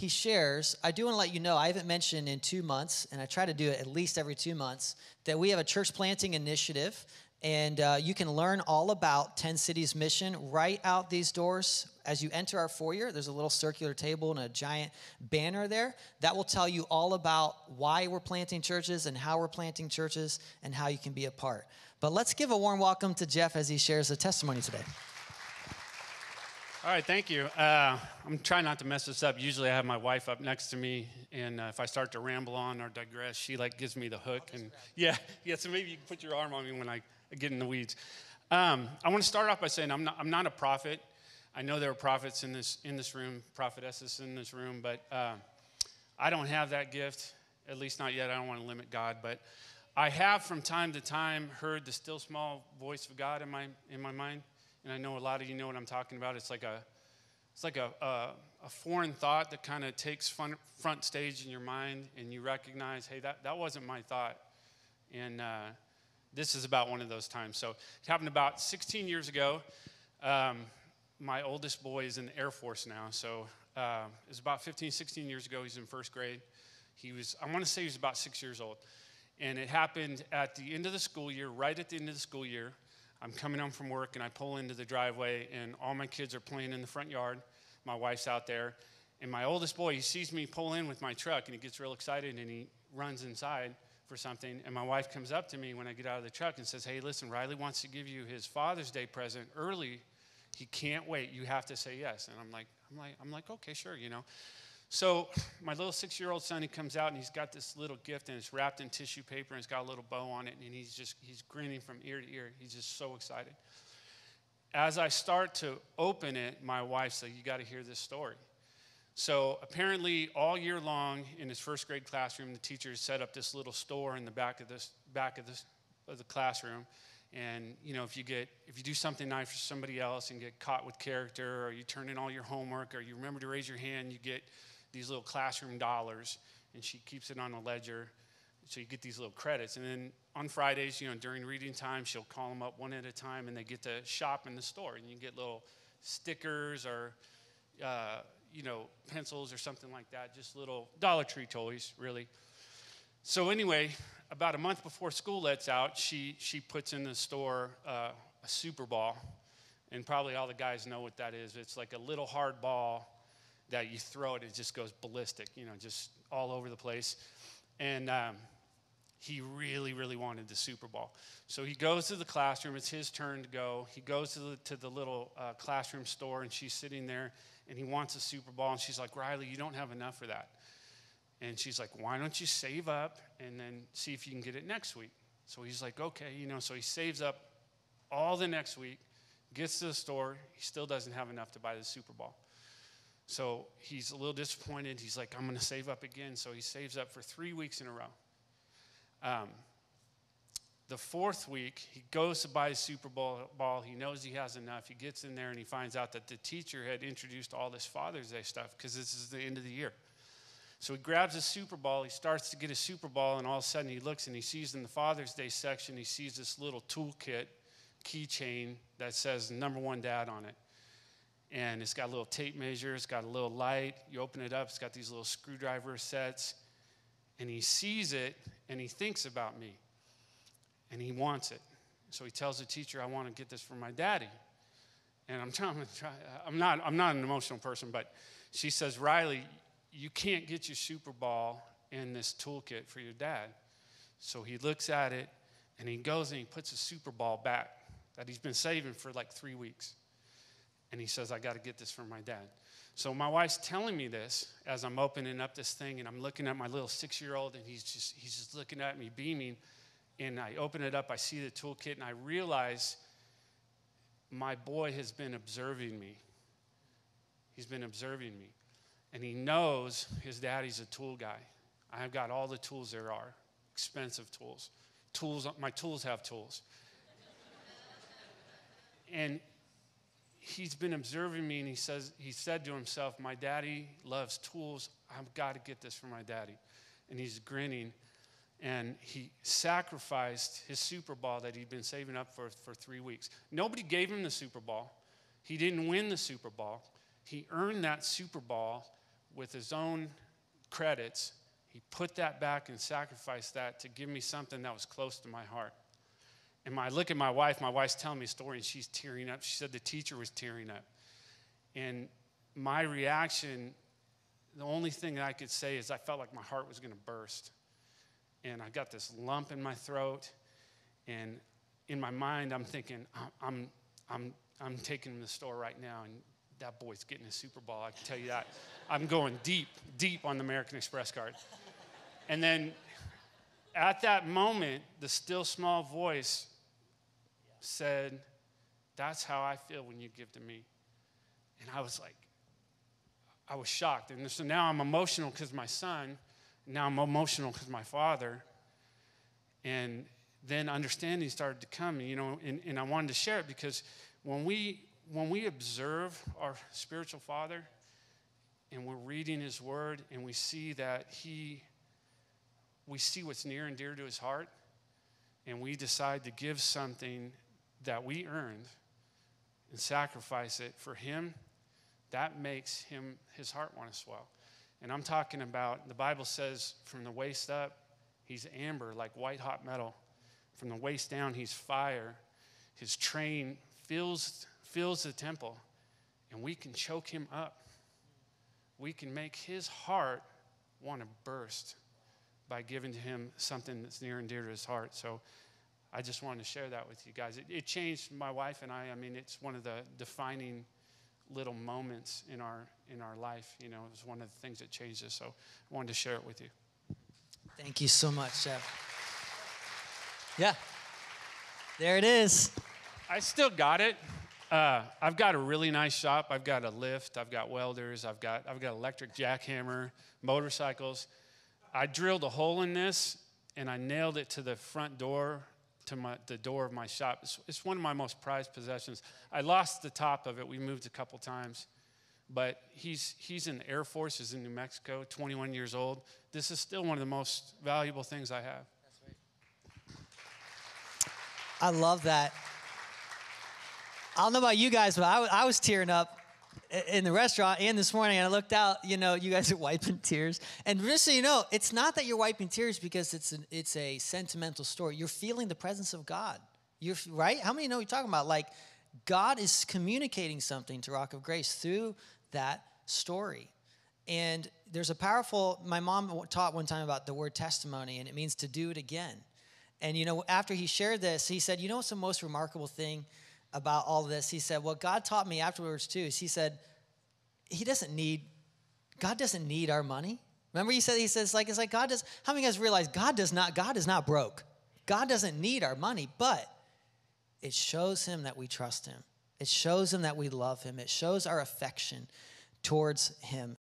he shares, I do want to let you know, I haven't mentioned in 2 months, and I try to do it at least every 2 months, that we have a church planting initiative. And you can learn all about 10 Cities Mission right out these doors. As you enter our foyer, there's a little circular table and a giant banner there. That will tell you all about why we're planting churches and how we're planting churches and how you can be a part. But let's give a warm welcome to Jeff as he shares a testimony today. All right, thank you. I'm trying not to mess this up. Usually I have my wife up next to me, and if I start to ramble on or digress, she gives me the hook. And yeah, so maybe you can put your arm on me when I get in the weeds. I want to start off by saying I'm not a prophet. I know there are prophets in this room, prophetesses in this room, but I don't have that gift, at least not yet. I don't want to limit God, but I have from time to time heard the still small voice of God in my mind. And I know a lot of you know what I'm talking about. It's like a foreign thought that kind of takes front stage in your mind, and you recognize, hey, that wasn't my thought. And this is about one of those times. So it happened about 16 years ago. My oldest boy is in the Air Force now. So it's about 15, 16 years ago. He's in first grade. I want to say he was about 6 years old. And it happened at the end of the school year, right at the end of the school year. I'm coming home from work, and I pull into the driveway, and all my kids are playing in the front yard. My wife's out there. And my oldest boy, he sees me pull in with my truck, and he gets real excited, and he runs inside for something. And my wife comes up to me when I get out of the truck and says, hey, listen, Riley wants to give you his Father's Day present early. He can't wait. You have to say yes. And I'm like, okay, sure, you know. So my little 6-year-old son, he comes out, and he's got this little gift, and it's wrapped in tissue paper, and it's got a little bow on it, and he's grinning from ear to ear. He's just so excited. As I start to open it, my wife said, you got to hear this story. So apparently all year long in his first grade classroom, the teacher set up this little store in the back of the classroom. And, you know, if you do something nice for somebody else and get caught with character, or you turn in all your homework, or you remember to raise your hand, you get these little classroom dollars, and she keeps it on a ledger, so you get these little credits. And then on Fridays, you know, during reading time, she'll call them up one at a time, and they get to shop in the store, and you get little stickers or, you know, pencils or something like that, just little Dollar Tree toys, really. So anyway, about a month before school lets out, she puts in the store a Super Ball, and probably all the guys know what that is. It's like a little hard ball that you throw it just goes ballistic, you know, just all over the place. And he really, really wanted the Super Ball. So he goes to the classroom. It's his turn to go. He goes to the little classroom store, and she's sitting there, and he wants a Super Ball. And she's like, Riley, you don't have enough for that. And she's like, why don't you save up and then see if you can get it next week? So he's like, okay, you know, so he saves up all the next week, gets to the store. He still doesn't have enough to buy the Super Bowl. So he's a little disappointed. He's like, I'm going to save up again. So he saves up for 3 weeks in a row. The fourth week, he goes to buy a Super Bowl ball. He knows he has enough. He gets in there, and he finds out that the teacher had introduced all this Father's Day stuff because this is the end of the year. So he grabs a Super Bowl. He starts to get a Super Bowl, and all of a sudden he looks, and he sees in the Father's Day section, he sees this little toolkit keychain that says "Number One Dad" on it. And it's got a little tape measure. It's got a little light. You open it up. It's got these little screwdriver sets. And he sees it, and he thinks about me. And he wants it. So he tells the teacher, I want to get this for my daddy. And I'm not an emotional person, but she says, Riley, you can't get your Super Bowl in this toolkit for your dad. So he looks at it, and he goes and he puts a Super Bowl back that he's been saving for like 3 weeks. And he says, I got to get this for my dad. So my wife's telling me this as I'm opening up this thing, and I'm looking at my little 6-year-old, and he's just looking at me, beaming. And I open it up, I see the toolkit, and I realize my boy has been observing me. He's been observing me. And he knows his daddy's a tool guy. I've got all the tools there are, expensive tools. My tools have tools. And he's been observing me, and he said to himself, my daddy loves tools. I've got to get this for my daddy. And he's grinning. And he sacrificed his Super Bowl that he'd been saving up for 3 weeks. Nobody gave him the Super Bowl. He didn't win the Super Bowl. He earned that Super Bowl with his own credits, he put that back and sacrificed that to give me something that was close to my heart. And when I look at my wife's telling me a story, and she's tearing up. She said the teacher was tearing up. And my reaction, the only thing that I could say is I felt like my heart was going to burst. And I got this lump in my throat. And in my mind, I'm thinking, I'm taking him to the store right now, and that boy's getting a Super Bowl, I can tell you that. I'm going deep, deep on the American Express card. And then at that moment, the still small voice said, that's how I feel when you give to me. And I was like, I was shocked. And so now I'm emotional because my son. Now I'm emotional because my father. And then understanding started to come, and I wanted to share it because when we observe our spiritual father and we're reading his word and we see that we see what's near and dear to his heart, and we decide to give something that we earned and sacrifice it for him, that makes his heart want to swell. And I'm talking about, the Bible says from the waist up, he's amber like white hot metal. From the waist down, he's fire. His train fills the temple, and we can choke him up. We can make his heart want to burst by giving to him something that's near and dear to his heart. So I just wanted to share that with you guys. It changed my wife and I. I mean, it's one of the defining little moments in our life. It was one of the things that changed us. So I wanted to share it with you. Thank you so much, Jeff. Yeah, there it is. I still got it. I've got a really nice shop. I've got a lift. I've got welders. I've got electric jackhammer, motorcycles. I drilled a hole in this, and I nailed it to the front door, to the door of my shop. It's one of my most prized possessions. I lost the top of it. We moved a couple times. But he's in the Air Force. He's in New Mexico, 21 years old. This is still one of the most valuable things I have. I love that. I don't know about you guys, but I was tearing up in the restaurant and this morning, and I looked out, you guys are wiping tears. And just so you know, it's not that you're wiping tears because it's a sentimental story. You're feeling the presence of God. Right? How many know what you're talking about? Like, God is communicating something to Rock of Grace through that story. And there's my mom taught one time about the word testimony, and it means to do it again. And, after he shared this, he said, what's the most remarkable thing about all of this? He said, what God taught me afterwards too is he said, God doesn't need our money. Remember he says, it's like God does. How many of you guys realize God is not broke? God doesn't need our money, but it shows him that we trust him. It shows him that we love him. It shows our affection towards him.